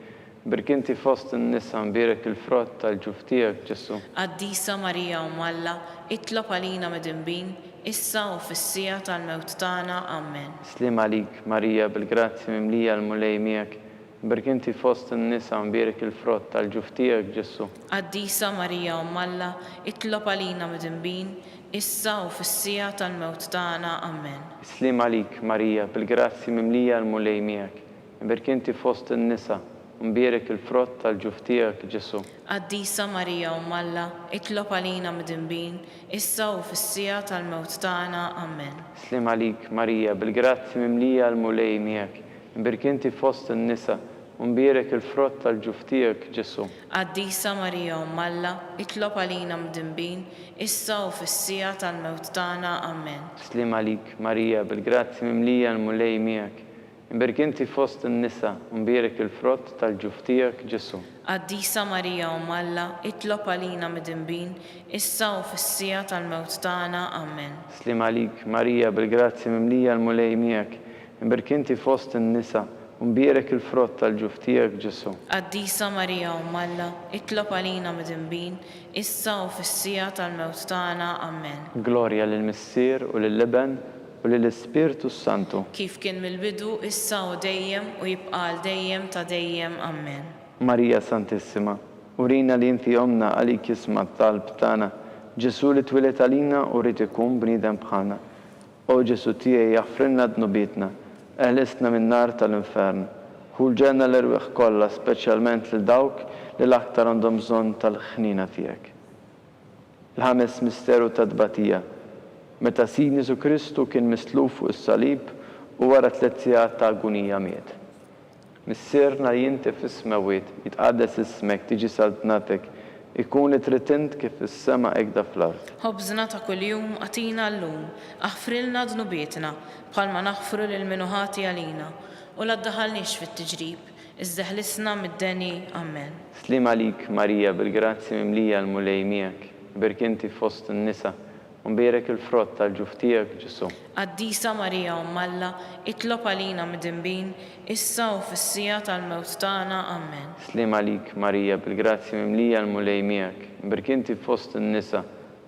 S1: Birkinti fost in-nisa mbirik il-frott tal-ġuf tiegħek Ġesu.
S2: Qaddisa Marija Umm Alla, itlob għalina midinbin, issa u fis-sija tal-mewt tagħna. Amen.
S1: Slim għalik, Marija, bil-grazzi mimlija l-mulej miegħek. Birkinti fost in-nisa mbirik il-frott tal-ġuf tiegħek Ġesu.
S2: Qaddisa Marija Umm Alla, itlob għalina midinbin, issa u fis-sija tal-mewt tagħna. Amen.
S1: Slim għalik, Marija, bil-grazzi mimlija l-mulej miegħek. Birkinti fost in-nisa mbirik il-frott tal-ġuf tiegħek Ġesu.
S2: Qaddisa Marija Umm Alla, itlob għalina midinbin, issa u fis-sija tal-mewt tagħna. Amen.
S1: Slim għalik, Marija, bil-grazzi mimlija l-mulej miegħek. Birkinti fost in-nisa mbirik il-frott tal-ġuf tiegħek Ġesu.
S2: Qaddisa Marija Umm Alla, itlob għalina midinbin, issa u fis-sija tal-mewt tagħna. Amen.
S1: Slim għalik, Marija, bil-grazzi mimlija l-mulej miegħek. Birkinti fost in-nisa mbirik il-frott tal-ġuf tiegħek Ġesu.
S2: Qaddisa Marija Umm Alla, itlob għalina midinbin, issa u fis-sija tal-mewt tagħna. Amen.
S1: Slim għalik, Marija, bil-grazzi mimlija l-mulej miegħek. Birkinti fost in-nisa mbirik il-frott tal-ġuf tiegħek Ġesu.
S2: Qaddisa Marija Umm Alla, itlob għalina midinbin, issa u fis-sija tal-mewt tagħna. Amen.
S1: Glorja lill-Missier u lill-Leben u lill-Ispirtu Santu.
S2: Kif kien mill-bidu, issa u dejjem u jibqa' għal dejjem ta' dejjem. Amen.
S1: Marija Santissima, urina li inti omna għalik jisma t-talb tagħna. Ġesu li twilet għalina u rrid ikun bniedem bħalna. O Ġesu tiegħi jaħfrilna dnubitna, eħlisna min-nar tal-infern. Hu l-ġenna l-irwieħ kollha, speċjalment lil dawk li l-aktar għandhom bżonn tal-ħnina tiegħek. Il-ħames misteru ta' tbatija. Meta Sid Ġesu Kristu kien misluf fuq is-salib u wara 3 sigħat ta' agonija miet. Missierna li inti fis-smawiet, jitqaddes ismek, tiġi saltnatek, ikun li trid int kif fis-sema hekk fl-ard.
S2: Ħobżna ta' kuljum atina llum, aħfrilna dnubietna bħalma naħfru lil min ħati għalina u la ddaħħalniex fit-tiġrib, iżda ħlisna mid-deni. Amen.
S1: Slim għalik, Marija, bil-grazzi mimlija l-mulej miegħek. Birkinti fost in-nisa mbirik il-frott tal-ġuf tiegħek Ġesu.
S2: Qaddisa Marija Umm Alla, itlob għalina midinbin, issa u fis-sija tal-mewt tagħna. Amen.
S1: Slim għalik, Marija, bil-grazzi mimlija l-mulej miegħek. Birkinti fost in-nisa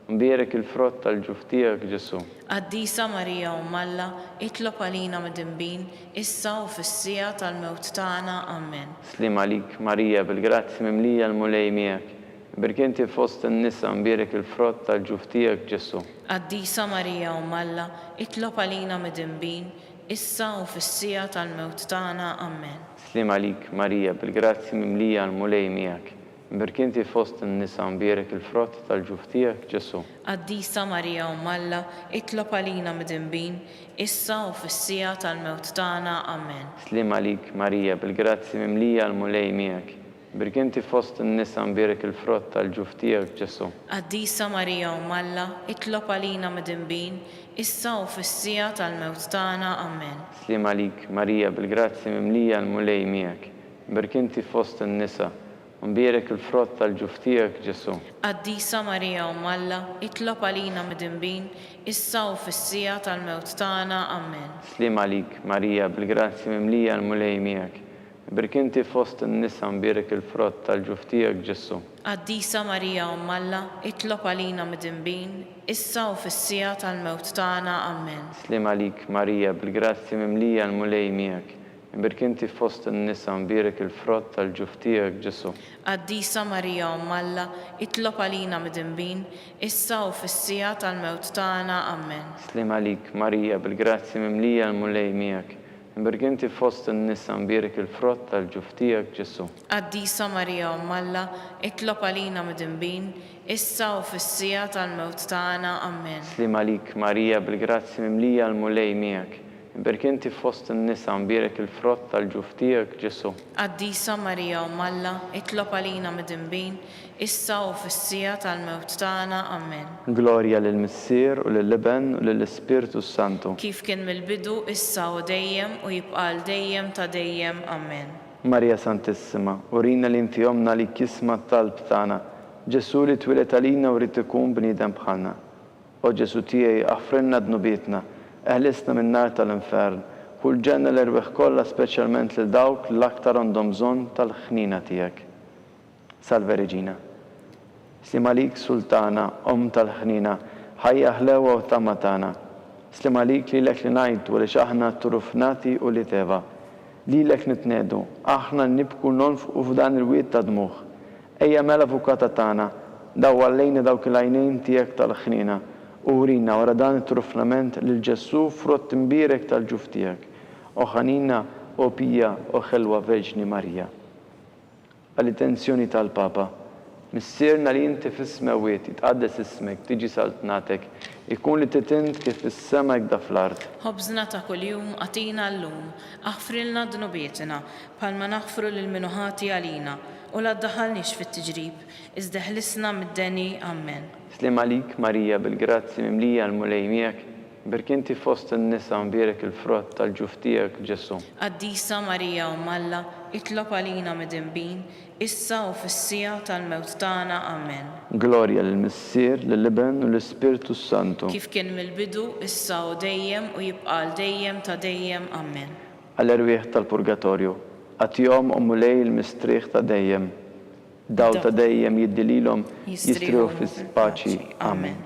S1: mbirik il-frott tal-ġuf tiegħek Ġesu.
S2: Qaddisa Marija Umm Alla, itlob għalina midinbin, issa u fis-sija tal-mewt tagħna. Amen.
S1: Slim għalik, Marija, bil-grazzi mimlija l-mulej miegħek. Birkinti fost in-nisa mbirik il-frott tal-ġuf tiegħek Ġesu.
S2: Qaddisa Marija Umm Alla, itlob għalina midinbin, issa u fis-sija tal-mewt tagħna. Amen.
S1: Slim għalik, Marija, bil-grazzi mimlija l-mulej miegħek. Birkinti fost in-nisa mbirik il-frott tal-ġuf tiegħek Ġesu.
S2: Qaddisa Marija Umm Alla, itlob għalina midinbin, issa u fis-sija tal-mewt tagħna. Amen.
S1: Slim għalik, Marija, bil-grazzi mimlija l-mulej miegħek. Birkinti fost in-nisa mbirik il-frott tal-ġuf tiegħek Ġesu.
S2: Qaddisa Marija Umm Alla, itlob għalina midinbin, issa u fis-sija tal-mewt tagħna. Amen.
S1: Slim għalik, Marija, bil-grazzi mimlija l-mulej miegħek. Birkinti fost in-nisa mbirik il-frott tal-ġuf tiegħek Ġesu.
S2: Qaddisa Marija Umm Alla, itlob għalina midinbin, issa u fis-sija tal-mewt tagħna. Amen.
S1: Slim għalik, Marija, bil-grazzi mimlija l-mulej miegħek. Birkinti fost in-nisa mbirik il-frott tal-ġuf tiegħek Ġesu.
S2: Qaddisa Marija Umm Alla, itlob għalina midinbin, issa u fis-sija tal-mewt tagħna. Amen.
S1: Slim għalik, Marija, bil-grazzi mimlija l-mulej miegħek. Birkinti fost in-nisa mbirik il-frott tal-ġuf tiegħek Ġesu.
S2: Qaddisa Marija Umm Alla, itlob għalina midinbin, issa u fis-sija tal-mewt tagħna. Amen.
S1: Slim għalik, Marija, bil-grazzi mimlija l-mulej miegħek. Birkinti fost in-nisa mbirik il-frott tal-ġuf tiegħek Ġesu.
S2: Qaddisa Marija Umm Alla, itlob għalina midinbin, issa u fis-sija tal-mewt tagħna. Amen.
S1: Slim għalik, Marija, bil-grazzi mimlija l-mulej miegħek. Birkinti fost in-nisa mbirik il-frott tal-ġuf tiegħek Ġesu.
S2: Qaddisa Marija Umm Alla, itlob għalina midinbin, issa u fis-sija tal-mewt tagħna. Amen.
S1: Glorja lill-Missier u lill-Leben u lill-Ispirtu Santu.
S2: Kif kien mill-bidu, issa u dejjem u jibqa' għal dejjem ta' dejjem. Amen.
S1: Marija Santissima, urina li inti omna li kisma t-talb tagħna. Ġesu li twilet għalina u rrid ikun bniedem bħalna. O Ġesu tiegħi aħfrilna dnubietna, eħlisna min-nar tal-infern, kull ġenna l-irbeħ kollha speċjalment lil dawk l-aktar għandhom bżonn tal-ħnina tiegħek. Salve Reġina. Slim għalik Sultana, tal-ħnina, ħajja ħlewa u tamma tagħna. Slim għalik lilek li ngħidu għaliex aħna turufnati u li teva. Lilek nitnedu, aħna nibku nonfqu f'dan il-wied ta' dmuħ. Ejja mela avukata tagħna, daw għallejna dawk il-għajnejn tiegħek tal-ħnina u urina wara dan it-trufnament lil Ġesu frott imbierek tal-ġuf tiegħek. O ħanina, o pija, o ħelwa Verġni Marija. Għall-intenzjoni tal-Papa, missierna li inti fis-smawiet, jitqaddes ismek, tiġi saltnatek, ikun li titint kif fis-sema da fl-ard.
S2: ħobżna ta' kuljum għatina llum, aħfrilna dnubietina, bħalma naħfru lil minuħati għalina, u la ddaħħalniex fit-tiġrib, iżda ħlisna mid-deni, Amen.
S1: Slim għalik Marija bil-grazzi mimlija l-mulej miegħek, berkinti fost in-nisa mbierek il-frott tal-ġuf tiegħek Ġesu.
S2: Qaddisa Marija Alla, itlob għalina midinbin, issa u fis-sija tal-mewt tagħna, Amen.
S1: Glorja lill-Missier, lill-Iben u l-Ispirtu Santu.
S2: Kif kien mill-bidu, issa u dejjem u jibqa' dejjem ta' dejjem, Amen.
S1: Għall-erwieħ tal-Purgatorju, għatihom u mulej il-mistrieħ ta' dejjem, daw ta' dejjem jiddililhom jistriħu fis-paċi, Amen.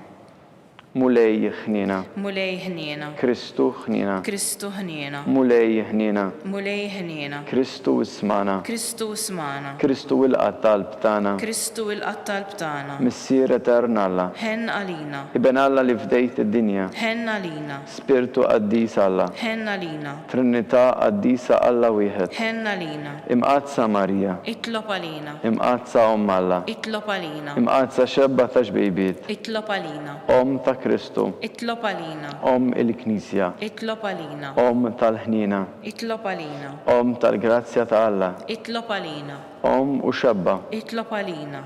S1: Mulej ħnina.
S2: Mulej ħnina.
S1: Kristu ħnina.
S2: Kristu ħnina.
S1: Mulej ħnina.
S2: Mulej ħnina.
S1: Kristu ismana.
S2: Kristu ismana.
S1: Kristu il-qattalb tagħna.
S2: Kristu il-qattalb tagħna.
S1: Missier etern Alla.
S2: Ħen għalina.
S1: Iben Alla li fdejt id-dinja.
S2: Ħen għalina.
S1: Spiritu qaddis Alla.
S2: Ħen għalina.
S1: Trinità qaddisa Alla wieħed.
S2: Ħen għalina.
S1: Imqazza Marija.
S2: Itlob għalina.
S1: Imqazza Alla.
S2: Itlob għalina.
S1: Imqazza xebba ta' xbejbiet.
S2: Itlob għalina.
S1: Ta' Kristu.
S2: Itlob għalina.
S1: Il-Knisja.
S2: Itlob għalina.
S1: Tal-ħnina.
S2: Itlob għalina.
S1: Tal-grazzja ta' Alla.
S2: Itlob għalina.
S1: U xebba.
S2: Itlob għalina.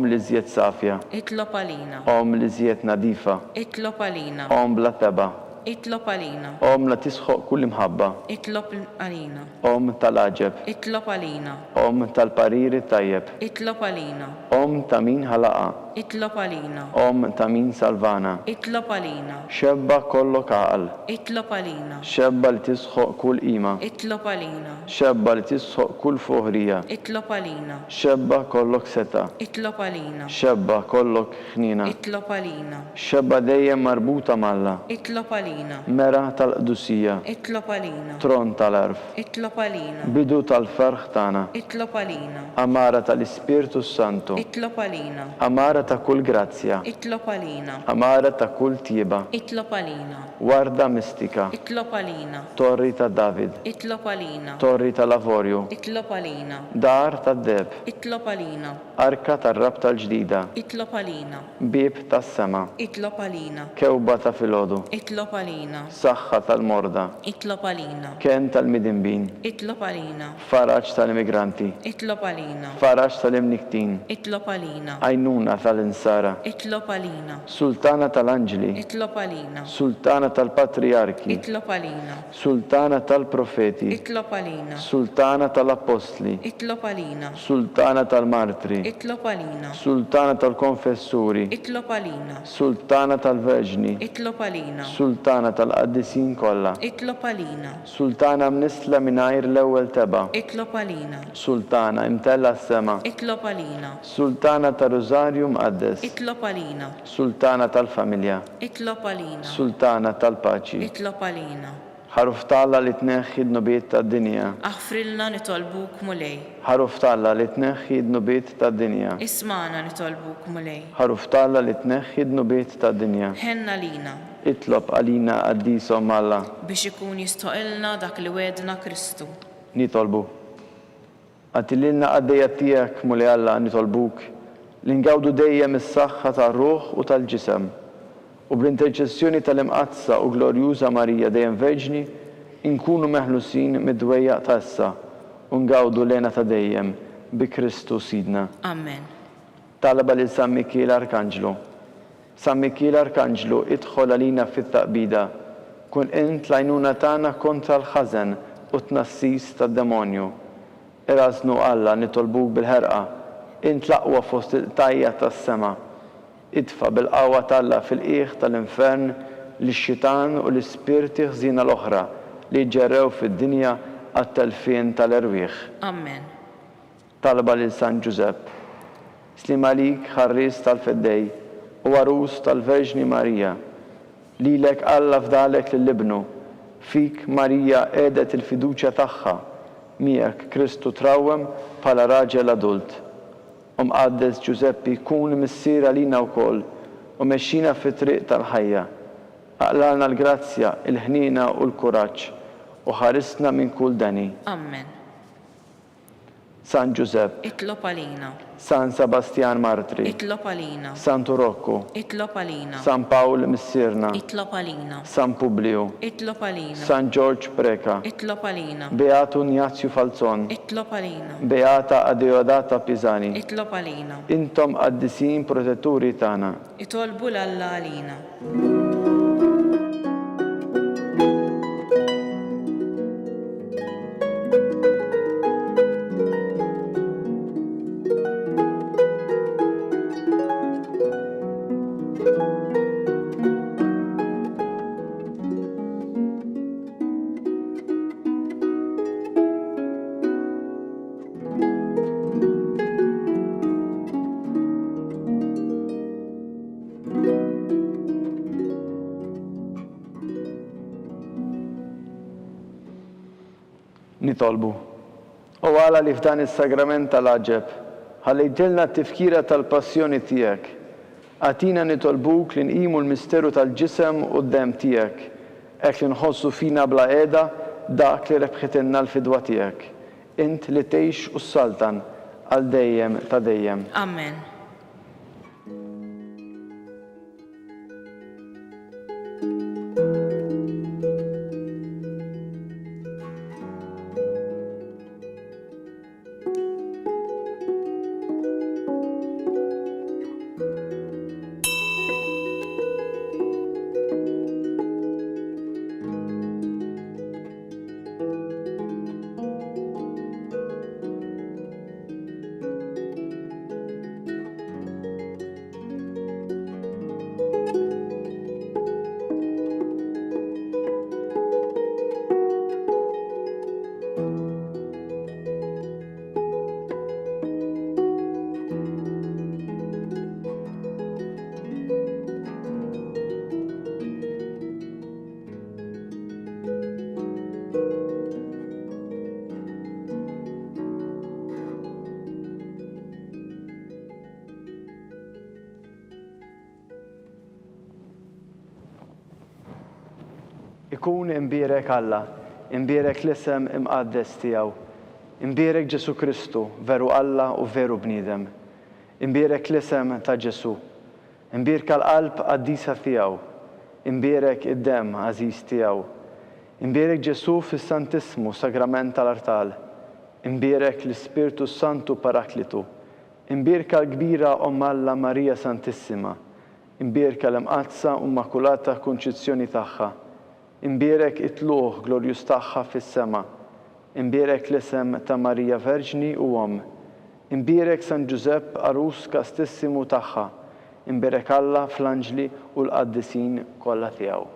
S1: Li żjed safja.
S2: Itlob għalina.
S1: Li żjed nadifa.
S2: Itlob għalina.
S1: Bla teba.
S2: Itlob għalina.
S1: La tisħoq kull imħabba.
S2: Itlob għalina.
S1: Tal-aġeb.
S2: Itlob għalina.
S1: Tal-pariri tajjeb.
S2: Itlob għalina.
S1: Ta' min ħalaqa.
S2: Itlob għalina.
S1: Ta' min salvana.
S2: Itlob għalina.
S1: Xebba kollok għaqal.
S2: Itlob għalina.
S1: Xebba li tisħoq kull ima.
S2: Itlob għalina.
S1: Xebba li tisħoq kull foħrija.
S2: Itlob għalina.
S1: Xebba kollok seta.
S2: Itlob għalina.
S1: Xebba kollok ħnina.
S2: Itlob għalina.
S1: Xebba dejjem marbuta malla.
S2: Itlob għalina.
S1: Mera tal-qdusija.
S2: Itlob għalina.
S1: Tron tal-arf.
S2: Itlob għalina.
S1: Bidu tal-ferħ tagħna.
S2: Itlob għalina.
S1: Amara tal-Ispirtu Santu.
S2: Itlob għalina.
S1: Amara ta' kull grazzja.
S2: Itlob għalina.
S1: Amara ta' kull tieba.
S2: Itlob għalina.
S1: Warda mistika.
S2: Itlob għalina.
S1: Torri ta' David.
S2: Itlob għalina.
S1: Torri ta' Lavorju.
S2: Itlob għalina.
S1: Dar ta' Deb.
S2: Itlob għalina.
S1: Arka tar-rab tal-ġdida.
S2: Itlob għalina.
S1: Bib tas-sema.
S2: Itlob għalina.
S1: Kewba ta' filgħodu.
S2: Itlob għalina.
S1: Saħħa tal-morda.
S2: Itlob għalina.
S1: Ken tal-midinbin.
S2: Itlob għalina.
S1: Faraġ tal-immigranti.
S2: Itlob għalina.
S1: Faraġ tal-imniktin.
S2: Itlob għalina.
S1: Għajnuna tal-insara.
S2: Itlob għalina.
S1: Sultana tal-anġli.
S2: Itlob għalina.
S1: Sultana tal-patriarki.
S2: Itlob għalina.
S1: Sultana tal-profeti.
S2: Itlob għalina.
S1: Sultana tal-apostli.
S2: Itlob għalina.
S1: Sultana tal-martri.
S2: Itlob għalina.
S1: Sultana tal-konfessuri.
S2: Itlob għalina.
S1: Sultana tal-verġni.
S2: Itlob għalina.
S1: Sultana tal-qaddisin kollha.
S2: Itlob għalina.
S1: Sultana mnisla mingħajr l-ewwel teba.
S2: Itlob għalina.
S1: Sultana imtella s-sema.
S2: Itlob għalina.
S1: Sultana tal-Rożarju mqaddes.
S2: Itlob għalina.
S1: Sultana tal-familja.
S2: Itlob għalina.
S1: Sultana tal-paċi.
S2: Itlob għalina.
S1: Ħaruf talla li tneħħi d-nubiet tad-dinja.
S2: Aħfrilna nitolbuk mulej.
S1: Ħaruf talla li tneħħi d-nubiet tad-dinja.
S2: Ismana nitolbuk mulej.
S1: Ħaruf talla li tneħħi d-nubiet tad-dinja.
S2: Ħenna lina.
S1: Itlob għalina qaddisom Alla.
S2: Biex ikun jistoqilna dak li wedna Kristu.
S1: Nitolbu. Għatililna għaddejja tiegħek mulej Alla nitolbuk li ngawdu dejjem is-saħħa tar-ruħ u tal-ġisem. U bl-interċessjoni tal-imqazza u glorjuża Marija dejjem Verġni inkunu meħlusin mid-dwejjaq ta' issa u ngawdu lena ta' dejjem bi Kristu Sidna.
S2: Amen.
S1: Talaba lil San Mikiel Arkanġlu. San Mikiel Arkanġlu idħol għalina fit-taqbida. Kun int l-għajnuna tagħna kontra l-ħażen u tnassis tad-demonju. Irasnu Alla nitolbuk bil-ħerqa int laqwa fost il-tajja tas-sema. Idfa bil-qawwa talla fil-qiegħ tal-infern lix-xitan u l-ispirti ħżina l-oħra li ġerrew fid-dinja għat-telfien tal-erwieħ.
S2: Amen.
S1: Talba lil San Giuseppe. Slim għalik ħarris tal-feddej u għarus tal-Verġni Marija. Lilek Alla fdalek lill-ibnu. Fik Marija għedet il-fiduċja tagħha. Miegħek Kristu trawwem bħala raġel adult. Mqaddes Giuseppi kun missier għalina wkoll u mexxina fit-triq tal-ħajja. Aqlalna l-grazzja, il-ħnina u l-kuraġġ u ħarisna minn kull dani.
S2: Amen.
S1: San Giuseppe,
S2: Itlob għalina.
S1: San Sebastian Martri,
S2: Itlob għalina.
S1: San Turocco,
S2: Itlob għalina.
S1: San Paul Missirna,
S2: Itlob għalina.
S1: San Publio,
S2: Itlob għalina.
S1: San George Preka,
S2: Itlob għalina.
S1: Beato Ignazio Falzon,
S2: Itlob għalina.
S1: Beata Adeodata Pisani.
S2: Itlob għalina.
S1: Intom qaddisin protetturi tagħna.
S2: Itolbu l-Alla għalina.
S1: Nitolbu. U għala li f'dan is-sagrament tal-aġeb, ħallejtilna t-tifkira tal-passjoni tiegħek. Għatina nitolbuk li nqimu l-misteru tal-ġisem u d-dem tiegħek, hekk li nħossu fina bla qiegħda dak li rebħitilna l-fidwa tiegħek. Int li tgħix u s-saltan għal dejjem ta' dejjem.
S2: Amen.
S1: Ikun imbierek Alla, imbierek l-isem imqaddes tiegħu, imbierek Ġesu Kristu, veru Alla u veru bniedem, imbierek l-isem ta' Ġesu, imbierka l-qalb qaddisa tiegħu, imbierek id-dem għażiż tiegħu, imbierek Ġesu fis-Santismu sagrament tal-artal, imbierek l-Ispirtu Santu Paraklitu, imbierka l-kbira Alla Marija Santissima, imbierka l-imqazza u Immakulata Konċizzjoni tagħha, imbierek it-tluħ glorjus tagħha fis-sema, imbierek l-isem ta' Marija Verġni u Om, imbierek San Giuseppe Arus Kastissimu tagħha, imbierek Alla fl-anġli u l-qaddisin kollha tiegħu.